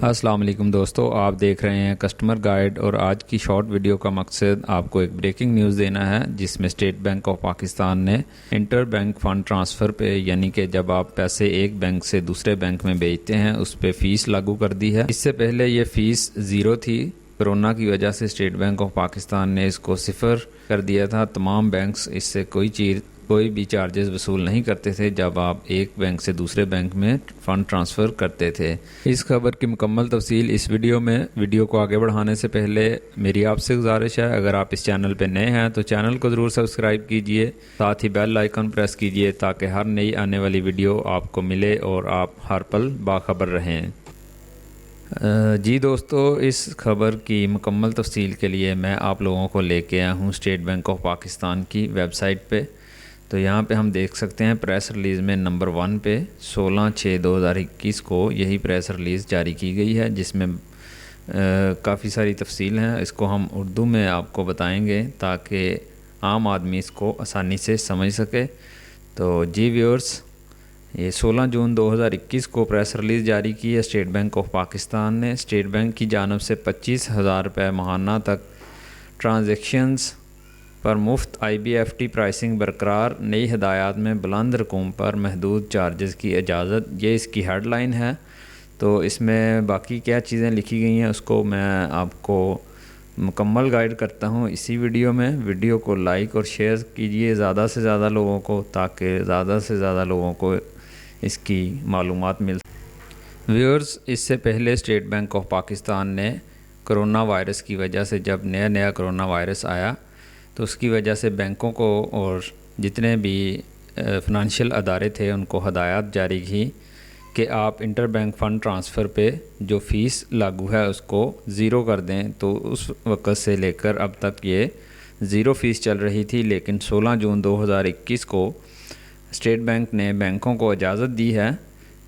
السلام علیکم دوستو، آپ دیکھ رہے ہیں کسٹمر گائیڈ، اور آج کی شارٹ ویڈیو کا مقصد آپ کو ایک بریکنگ نیوز دینا ہے جس میں اسٹیٹ بینک آف پاکستان نے انٹر بینک فنڈ ٹرانسفر پہ، یعنی کہ جب آپ پیسے ایک بینک سے دوسرے بینک میں بھیجتے ہیں، اس پہ فیس لاگو کر دی ہے۔ اس سے پہلے یہ فیس 0 تھی۔ کرونا کی وجہ سے اسٹیٹ بینک آف پاکستان نے اس کو 0 کر دیا تھا۔ تمام بینکس اس سے کوئی بھی چارجز وصول نہیں کرتے تھے جب آپ ایک بینک سے دوسرے بینک میں فنڈ ٹرانسفر کرتے تھے۔ اس خبر کی مکمل تفصیل اس ویڈیو میں۔ ویڈیو کو آگے بڑھانے سے پہلے میری آپ سے گزارش ہے، اگر آپ اس چینل پہ نئے ہیں تو چینل کو ضرور سبسکرائب کیجئے، ساتھ ہی بیل آئیکن پریس کیجئے تاکہ ہر نئی آنے والی ویڈیو آپ کو ملے اور آپ ہر پل باخبر رہیں۔ جی دوستو، اس خبر کی مکمل تفصیل کے لیے میں آپ لوگوں کو لے کے آیا ہوں اسٹیٹ بینک آف پاکستان کی ویب سائٹ پہ۔ تو یہاں پہ ہم دیکھ سکتے ہیں پریس ریلیز میں نمبر 1 پہ 16/6/2021 کو یہی پریس ریلیز جاری کی گئی ہے، جس میں کافی ساری تفصیل ہیں۔ اس کو ہم اردو میں آپ کو بتائیں گے تاکہ عام آدمی اس کو آسانی سے سمجھ سکے۔ تو جی ویورز، یہ 16 جون 2021 کو پریس ریلیز جاری کی ہے اسٹیٹ بینک آف پاکستان نے۔ اسٹیٹ بینک کی جانب سے 25,000 روپے ماہانہ تک ٹرانزیکشنز پر مفت IBFT پرائسنگ برقرار، نئی ہدایات میں بلند رقوم پر محدود چارجز کی اجازت، یہ اس کی ہیڈ لائن ہے۔ تو اس میں باقی کیا چیزیں لکھی گئی ہیں اس کو میں آپ کو مکمل گائیڈ کرتا ہوں اسی ویڈیو میں۔ ویڈیو کو لائک اور شیئر کیجئے زیادہ سے زیادہ لوگوں کو، تاکہ زیادہ سے زیادہ لوگوں کو اس کی معلومات مل سکے۔ ویورز، اس سے پہلے اسٹیٹ بینک آف پاکستان نے کرونا وائرس کی وجہ سے، جب نیا کرونا وائرس آیا تو اس کی وجہ سے بینکوں کو اور جتنے بھی فنانشل ادارے تھے ان کو ہدایات جاری کی کہ آپ انٹر بینک فنڈ ٹرانسفر پہ جو فیس لاگو ہے اس کو 0 کر دیں۔ تو اس وقت سے لے کر اب تک یہ 0 فیس چل رہی تھی، لیکن 16 جون 2021 کو اسٹیٹ بینک نے بینکوں کو اجازت دی ہے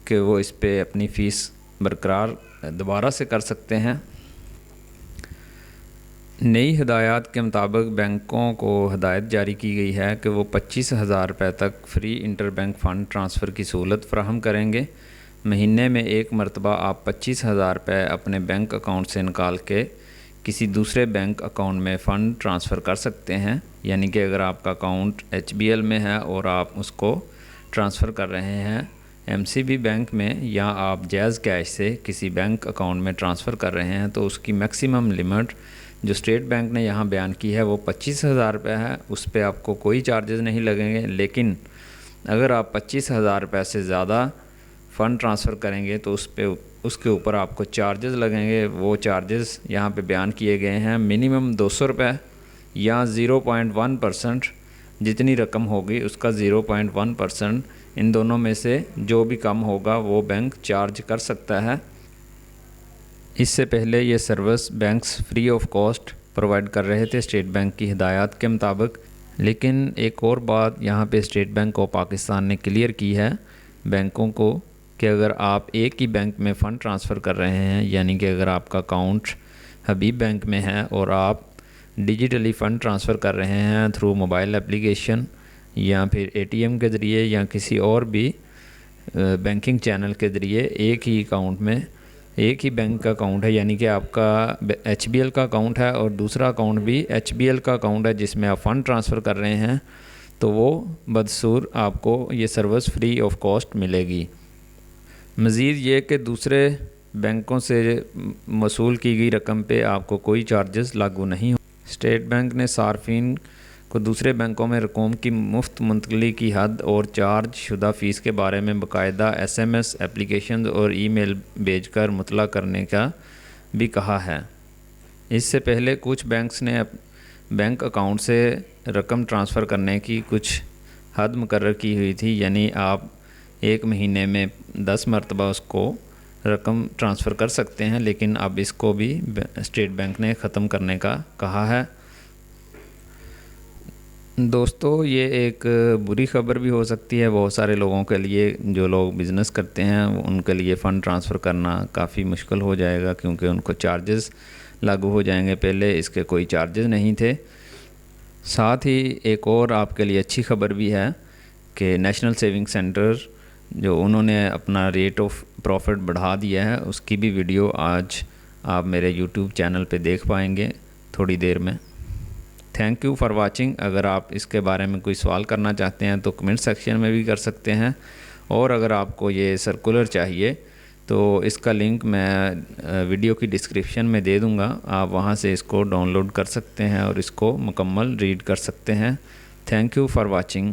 کہ وہ اس پہ اپنی فیس برقرار دوبارہ سے کر سکتے ہیں۔ نئی ہدایات کے مطابق بینکوں کو ہدایت جاری کی گئی ہے کہ وہ 25,000 روپے تک free interbank fund transfer کی سہولت فراہم کریں گے۔ مہینے میں ایک مرتبہ آپ 25,000 روپے اپنے بینک اکاؤنٹ سے نکال کے کسی دوسرے بینک اکاؤنٹ میں فنڈ ٹرانسفر کر سکتے ہیں، یعنی کہ اگر آپ کا اکاؤنٹ HBL میں ہے اور آپ اس کو ٹرانسفر کر رہے ہیں MCB بینک میں، یا آپ جائز کیش سے کسی بینک اکاؤنٹ میں ٹرانسفر کر رہے ہیں، تو اس کی میکسیمم لمٹ جو اسٹیٹ بینک نے یہاں بیان کی ہے وہ 25,000 روپے ہے۔ اس پہ آپ کو کوئی چارجز نہیں لگیں گے، لیکن اگر آپ 25,000 روپے سے زیادہ فنڈ ٹرانسفر کریں گے تو اس کے اوپر آپ کو چارجز لگیں گے۔ وہ چارجز یہاں پہ بیان کیے گئے ہیں، منیمم 200 روپے یا 0.1%، جتنی رقم ہوگی اس کا 0.1%، ان دونوں میں سے جو بھی کم ہوگا وہ بینک چارج کر سکتا ہے۔ اس سے پہلے یہ service banks free of cost provide کر رہے تھے اسٹیٹ بینک کی ہدایات کے مطابق، لیکن ایک اور بات یہاں پہ اسٹیٹ بینک آف پاکستان نے کلیئر کی ہے بینکوں کو کہ اگر آپ ایک ہی بینک میں فنڈ ٹرانسفر کر رہے ہیں، یعنی کہ اگر آپ کا اکاؤنٹ حبیب بینک میں ہے اور آپ ڈیجیٹلی فنڈ ٹرانسفر کر رہے ہیں تھرو موبائل اپلیکیشن یا پھر ATM کے ذریعے یا کسی اور بھی بینکنگ چینل کے ذریعے، ایک ہی اکاؤنٹ میں ایک ہی بینک کا اکاؤنٹ ہے، یعنی کہ آپ کا HBL کا اکاؤنٹ ہے اور دوسرا اکاؤنٹ بھی HBL کا اکاؤنٹ ہے جس میں آپ فنڈ ٹرانسفر کر رہے ہیں، تو وہ بدستور آپ کو یہ سروس فری آف کاسٹ ملے گی۔ مزید یہ کہ دوسرے بینکوں سے وصول کی گئی رقم پہ آپ کو کوئی چارجز لاگو نہیں ہو۔ اسٹیٹ بینک نے صارفین کو دوسرے بینکوں میں رقوم کی مفت منتقلی کی حد اور چارج شدہ فیس کے بارے میں باقاعدہ SMS اپلیکیشنز اور ای میل بھیج کر مطلع کرنے کا بھی کہا ہے۔ اس سے پہلے کچھ بینکس نے بینک اکاؤنٹ سے رقم ٹرانسفر کرنے کی کچھ حد مقرر کی ہوئی تھی، یعنی آپ ایک مہینے میں 10 مرتبہ اس کو رقم ٹرانسفر کر سکتے ہیں، لیکن اب اس کو بھی اسٹیٹ بینک نے ختم کرنے کا کہا ہے۔ دوستو، یہ ایک بری خبر بھی ہو سکتی ہے بہت سارے لوگوں کے لیے، جو لوگ بزنس کرتے ہیں ان کے لیے فنڈ ٹرانسفر کرنا کافی مشکل ہو جائے گا، کیونکہ ان کو چارجز لاگو ہو جائیں گے۔ پہلے اس کے کوئی چارجز نہیں تھے۔ ساتھ ہی ایک اور آپ کے لیے اچھی خبر بھی ہے کہ نیشنل سیونگ سینٹر جو انہوں نے اپنا ریٹ آف پروفٹ بڑھا دیا ہے، اس کی بھی ویڈیو آج آپ میرے یوٹیوب چینل پہ دیکھ پائیں گے تھوڑی دیر میں۔ Thank you for watching. اگر آپ اس کے بارے میں کوئی سوال کرنا چاہتے ہیں تو کمنٹ سیکشن میں بھی کر سکتے ہیں، اور اگر آپ کو یہ سرکولر چاہیے تو اس کا لنک میں ویڈیو کی ڈسکرپشن میں دے دوں گا، آپ وہاں سے اس کو ڈاؤن لوڈ کر سکتے ہیں اور اس کو مکمل ریڈ کر سکتے ہیں۔ Thank you for watching.